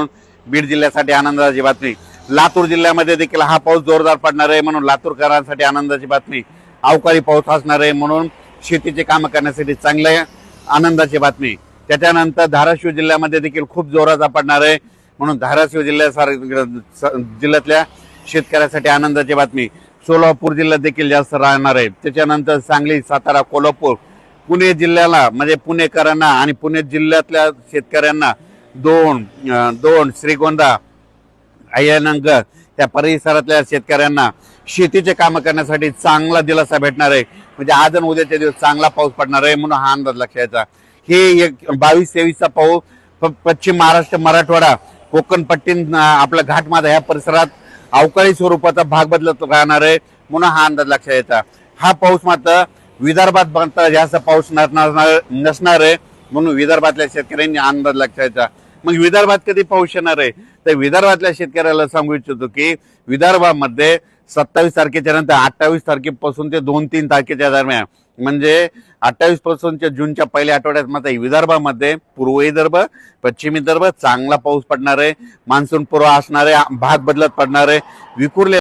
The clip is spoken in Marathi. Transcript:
म्हणून बीड जिल्ह्यासाठी आनंदाची बातमी। लातूर जिल्ह्यामध्ये देखील हा पाऊस जोरदार पडणार आहे म्हणून लातूरकरांसाठी आनंदाची बातमी। अवकाळी पाऊस असणार आहे म्हणून शेतीचे काम करण्यासाठी चांगले आनंदाची बातमी। त्याच्यानंतर धाराशिव जिल्ह्यामध्ये देखील खूप जोराचा पडणार आहे म्हणून धाराशिव जिल्ह्यातल्या शेतकऱ्यासाठी आनंदाची बातमी। सोलापूर जिल्ह्यात देखील जास्त राहणार आहे। त्याच्यानंतर सांगली, सातारा, कोल्हापूर, पुणे जिल्ह्याला म्हणजे पुणेकरांना आणि पुणे जिल्ह्यातल्या शेतकऱ्यांना दोन श्रीगोंदा, अय्यनगर त्या परिसरातल्या शेतकऱ्यांना शेतीचे काम करण्यासाठी चांगला दिलासा भेटणार आहे। म्हणजे आज आणि उद्याच्या दिवस चांगला पाऊस पडणार आहे म्हणून हा अंदाज लक्षात। हे 22-23चा पाऊस पश्चिम महाराष्ट्र, मराठवाडा, कोकण पट्टी, आपला घाटमाथा ह्या परिसरात अवकाळी स्वरूपाचा भाग बदलत राहणार आहे म्हणून हा अंदाज लक्षात येतात। हा पाऊस मात्र विदर्भात मात्र जास्त पाऊस नसणार आहे म्हणून विदर्भातल्या शेतकऱ्यांनी अंदाज लक्षात येतात। मग विदर्भात कधी पाऊस येणार आहे तर विदर्भातल्या शेतकऱ्याला सांगू इच्छितो की विदर्भामध्ये 27 तारखेच्या नंतर 28 तारखेपासून ते 2-3 तारखेच्या दरम्यान म्हणजे 28 पासून जूनच्या पहिल्या आठवड्यात मात्र विदर्भामध्ये पूर्व विदर्भ, पश्चिम विदर्भ चांगला पाऊस पडणार आहे। मान्सून पूर्व असणारे भाग बदलत पडणार आहे। विखुरले